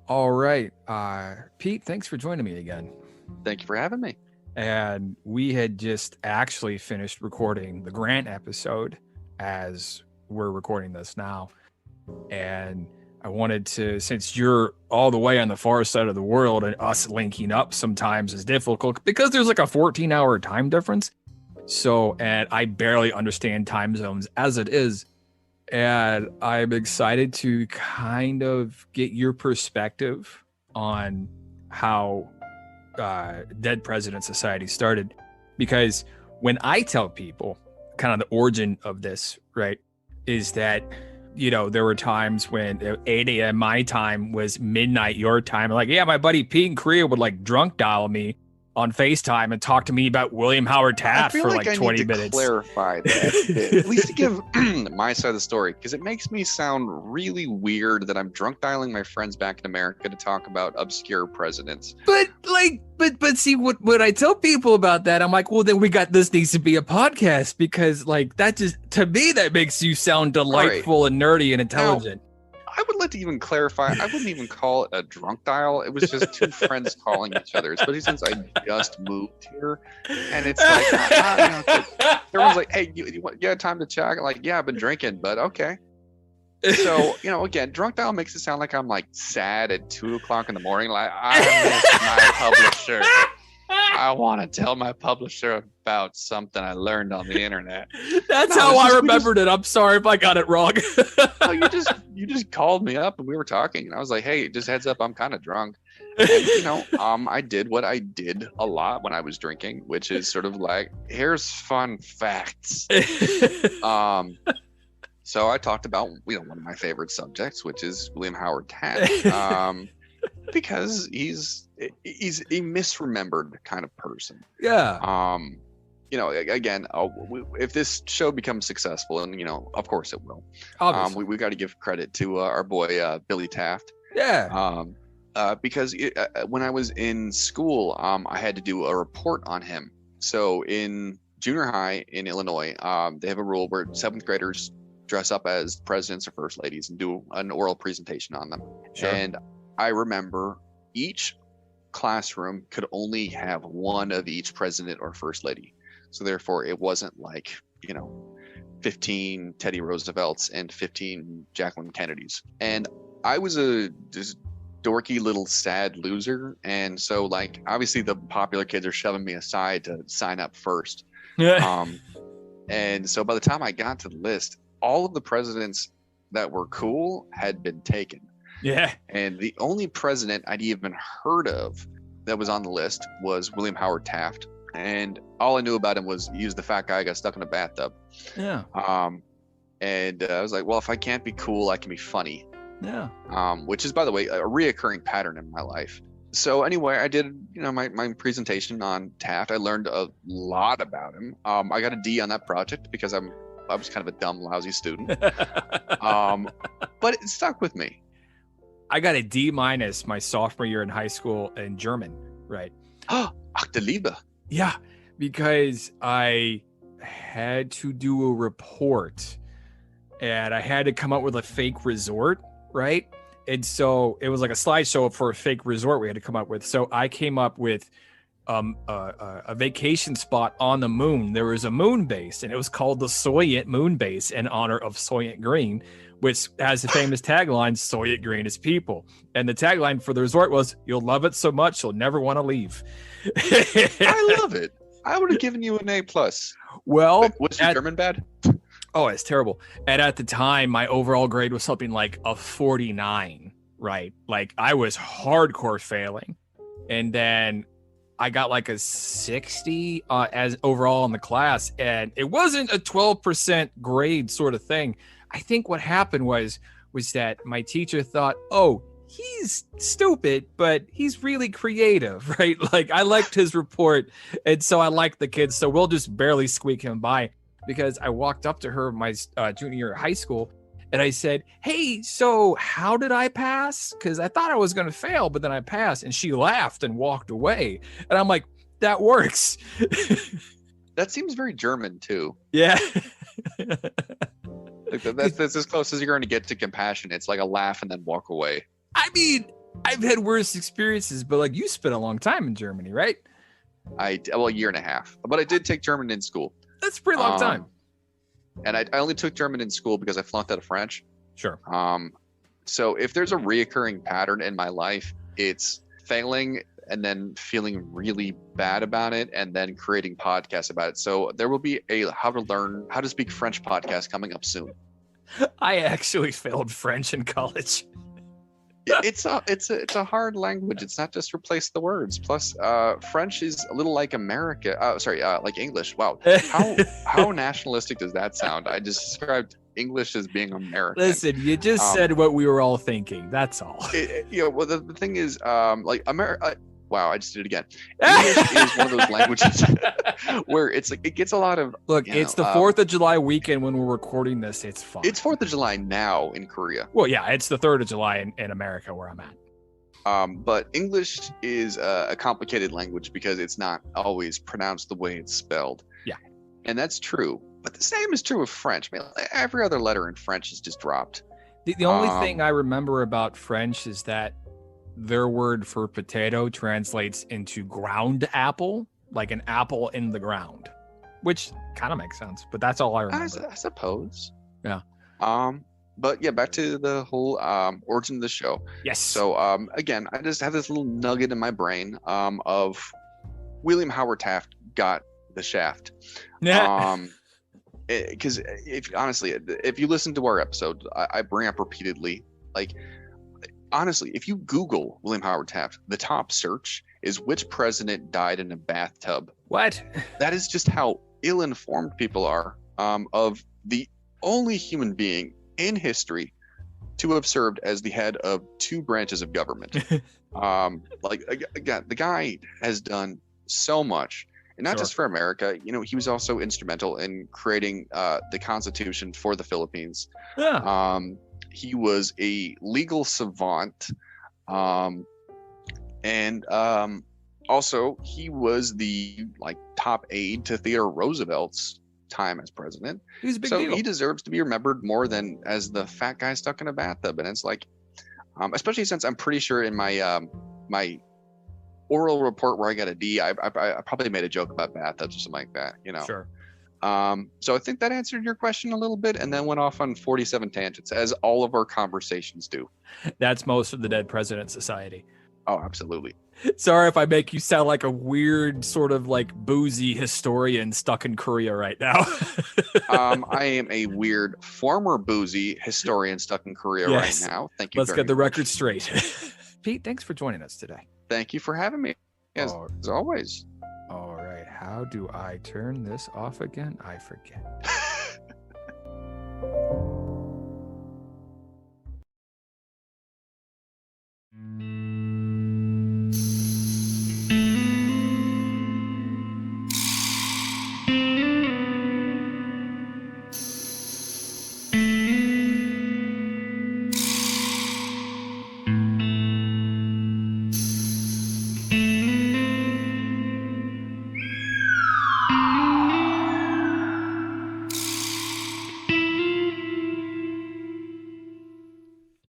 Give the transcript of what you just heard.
All right. Pete, thanks for joining me again. Thank you for having me. And we had just actually finished recording the Grant episode as we're recording this now. And I wanted to, since you're all the way on the far side of the world and us linking up sometimes is difficult because there's like a 14-hour time difference. So, and I barely understand time zones as it is. And I'm excited to kind of get your perspective on how Dead President Society started. Because when I tell people kind of the origin of this, right, is that, you know, there were times when 8 a.m. my time was midnight your time. Like, yeah, my buddy Pete in Korea would like drunk dial me on FaceTime and talk to me about William Howard Taft for like 20 minutes. Clarify that at least to give my side of the story, because it makes me sound really weird that I'm drunk dialing my friends back in America to talk about obscure presidents. But see what I tell people about that, I'm like, well, then this needs to be a podcast, because like that just, to me, that makes you sound delightful and nerdy and intelligent. Now, I would like to even clarify, I wouldn't even call it a drunk dial. It was just two friends calling each other, especially since I just moved here. And it's like, everyone's like, hey, you have time to chat? Like, yeah, I've been drinking, but okay. So, again, drunk dial makes it sound like I'm like sad at 2:00 in the morning. Like, I miss my publisher. I want to tell my publisher about something I learned on the internet. That's how I remembered it. I'm sorry if I got it wrong. No, you just called me up and we were talking, and I was like, hey, just heads up, I'm kind of drunk. And, I did what I did a lot when I was drinking, which is sort of like, here's fun facts. So I talked about, one of my favorite subjects, which is William Howard Taft. Because he's a misremembered kind of person. Yeah. Again, if this show becomes successful, and of course it will, we got to give credit to our boy Billy Taft. Yeah. Because when I was in school, I had to do a report on him. So in junior high in Illinois, they have a rule where 7th graders dress up as presidents or first ladies and do an oral presentation on them. Sure. And I remember each classroom could only have one of each president or first lady. So therefore, it wasn't like, 15 Teddy Roosevelts and 15 Jacqueline Kennedys. And I was just dorky little sad loser. And so, like, obviously the popular kids are shoving me aside to sign up first. Yeah. And so by the time I got to the list, all of the presidents that were cool had been taken. Yeah. And the only president I'd even heard of that was on the list was William Howard Taft. And all I knew about him was he was the fat guy who got stuck in a bathtub. Yeah. And I was like, well, if I can't be cool, I can be funny. Yeah. Which is, by the way, a reoccurring pattern in my life. So anyway, I did, my presentation on Taft. I learned a lot about him. I got a D on that project because I was kind of a dumb, lousy student. But it stuck with me. I got a D- my sophomore year in high school in German, right? Ach, der Liebe. Yeah, because I had to do a report and I had to come up with a fake resort, right? And so it was like a slideshow for a fake resort we had to come up with. So I came up with a vacation spot on the moon. There was a moon base, and it was called the Soyot Moon Base in honor of Soylent Green, which has the famous tagline, Soylent Green is people. And the tagline for the resort was, you'll love it so much, you'll never want to leave. I love it. I would have given you an A+. Well, was your German bad? Oh, it's terrible. And at the time, my overall grade was something like a 49, right? Like I was hardcore failing. And then I got like a 60 as overall in the class. And it wasn't a 12% grade sort of thing. I think what happened was that my teacher thought, oh, he's stupid, but he's really creative, right? Like I liked his report. And so I liked the kid. So we'll just barely squeak him by, because I walked up to her my junior year of high school and I said, hey, so how did I pass? Because I thought I was going to fail, but then I passed. And she laughed and walked away. And I'm like, that works. That seems very German too. Yeah. That's as close as you're going to get to compassion. It's like a laugh and then walk away. I mean, I've had worse experiences, but like you spent a long time in Germany, right? Well, a year and a half, but I did take German in school. That's a pretty long time. And I only took German in school because I flunked out of French. Sure. So if there's a reoccurring pattern in my life, it's failing and then feeling really bad about it and then creating podcasts about it. So there will be a how to speak French podcast coming up soon. I actually failed French in college. It's a hard language. It's not just replace the words. Plus, French is a little like America. Like English. Wow, how nationalistic does that sound? I just described English as being American. Listen, you just said what we were all thinking. That's all. Well, the thing is, like America. Wow, I just did it again. English is one of those languages where it's like it gets a lot of. Look, it's the 4th of July weekend when we're recording this. It's fine. It's 4th of July now in Korea. Well, yeah, it's the 3rd of July in America where I'm at. But English is a complicated language because it's not always pronounced the way it's spelled. Yeah, and that's true. But the same is true of French. I mean, every other letter in French is just dropped. The only thing I remember about French is that their word for potato translates into ground apple, like an apple in the ground, which kind of makes sense. But that's all I remember. I suppose. Yeah. But yeah, back to the whole origin of the show. Yes. So again, I just have this little nugget in my brain of William Howard Taft got the shaft. Yeah. Because if you listen to our episode, I bring up repeatedly, like, honestly, if you Google William Howard Taft, the top search is which president died in a bathtub. What? That is just how ill-informed people are of the only human being in history to have served as the head of 2 branches of government. Like, again, the guy has done so much. And not just for America, he was also instrumental in creating the Constitution for the Philippines. Yeah. He was a legal savant, and also he was the top aide to Theodore Roosevelt's time as president. He's a big deal. He deserves to be remembered more than as the fat guy stuck in a bathtub. And it's like, especially since I'm pretty sure in my my oral report where I got a D, I probably made a joke about bathtubs or something like that. Sure. So I think that answered your question a little bit, and then went off on 47 tangents, as all of our conversations do. That's most of the Dead President Society. Oh, absolutely. Sorry if I make you sound like a weird sort of like boozy historian stuck in Korea right now. I am a weird former boozy historian stuck in Korea right now. Thank you. Let's get the record straight. Pete, thanks for joining us today. Thank you for having me, as always. All right. How do I turn this off again? I forget.